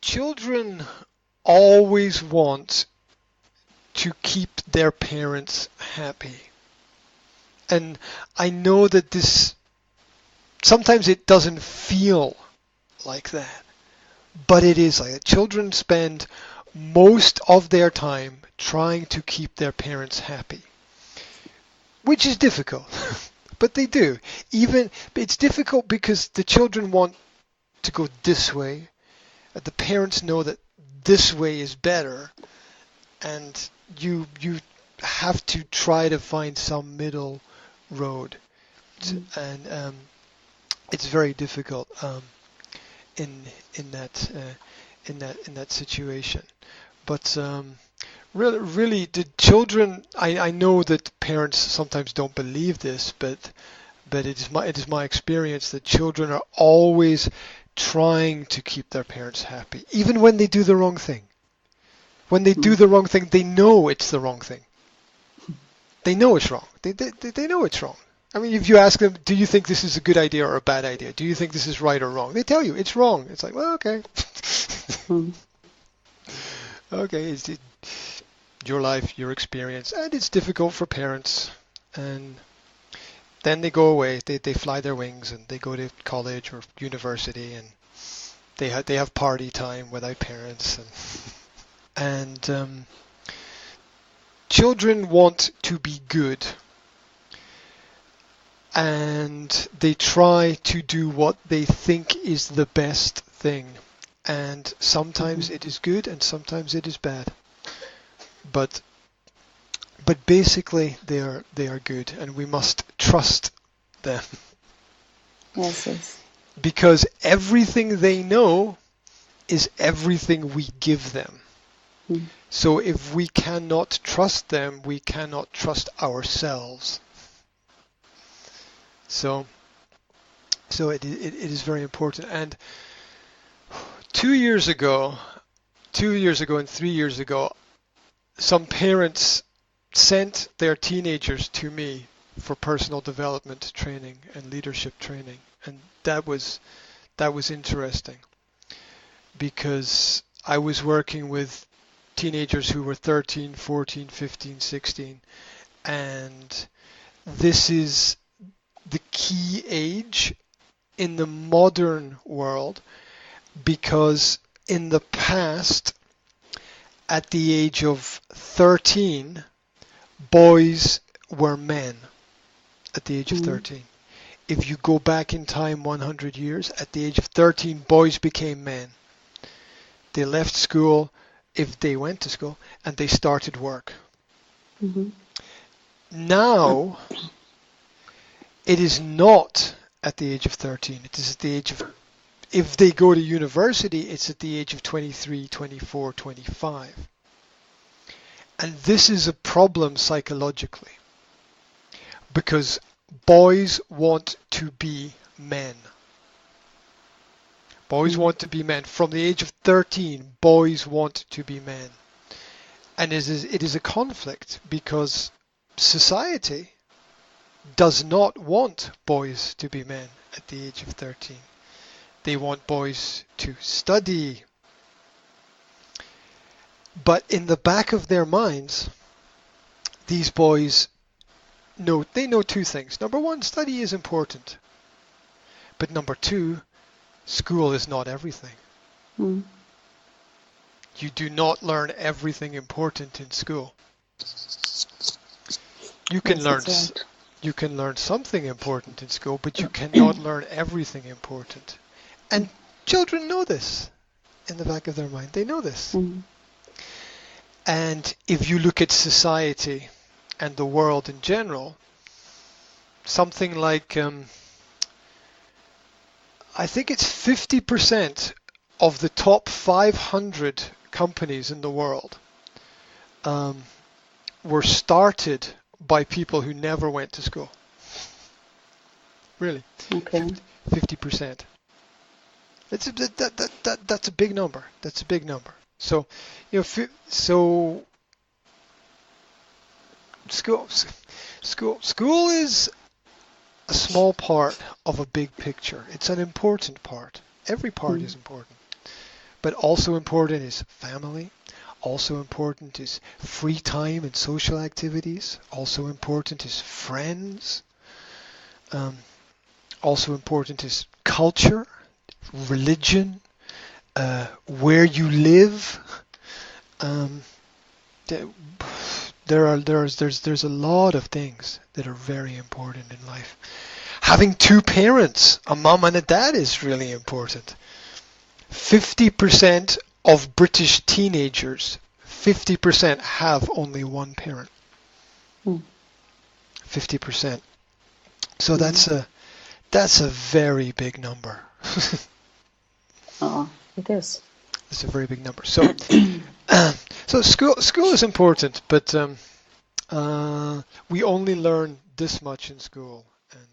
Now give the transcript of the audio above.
children always want to keep their parents happy. And I know that this, sometimes it doesn't feel like that, but it is like that. Children spend most of their time trying to keep their parents happy, which is difficult, but they do. It's difficult because the children want to go this way, the parents know that this way is better, and you have to try to find some middle road, and it's very difficult in that situation. But really, the children, I know that parents sometimes don't believe this, but it is my experience that children are always trying to keep their parents happy, even when they do the wrong thing. When they do the wrong thing, they know it's the wrong thing. They know it's wrong. They know it's wrong. I mean, if you ask them, do you think this is a good idea or a bad idea? Do you think this is right or wrong? They tell you it's wrong. It's like, well, okay. Okay, it's your life, your experience, and it's difficult for parents. And then they go away. They fly their wings and they go to college or university, and they have party time without parents. And children want to be good, and they try to do what they think is the best thing. And sometimes it is good and sometimes it is bad. But basically they are good, and we must trust them. Yes. Because everything they know is everything we give them. So if we cannot trust them, we cannot trust ourselves. So it is very important. And 2 years ago and 3 years ago, some parents sent their teenagers to me for personal development training and leadership training, and that was interesting, because I was working with teenagers who were 13, 14, 15, 16, and this is the key age in the modern world, because in the past, at the age of 13, boys were men at the age of 13. If you go back in time 100 years, at the age of 13, boys became men. They left school, if they went to school, and they started work. Now, it is not at the age of 13. It is at the age of, if they go to university, it's at the age of 23, 24, 25. And this is a problem psychologically, because boys want to be men. Boys want to be men. From the age of 13, boys want to be men. And it is a conflict, because society does not want boys to be men at the age of 13. They want boys to study. But in the back of their minds, these boys know two things. Number one, study is important. But number two, school is not everything. You do not learn everything important in school. You can learn something important in school, but you cannot learn everything important. And children know this in the back of their mind. They know this. And if you look at society and the world in general, something like, I think it's 50% of the top 500 companies in the world were started by people who never went to school. Really. Okay. 50%. That's a big number. That's a big number. So, school is a small part of a big picture. It's an important part. Every part is important. but also important is family. Also important is free time and social activities. Also important is friends. Um, Also important is culture, religion, where you live. Um, th- there's a lot of things that are very important in life. Having two parents, a mom and a dad, is really important. 50% of British teenagers, 50% have only one parent. Mm. 50%. So Mm. that's a very big number. Oh, it is. It's a very big number. So so school is important, but we only learn this much in school, and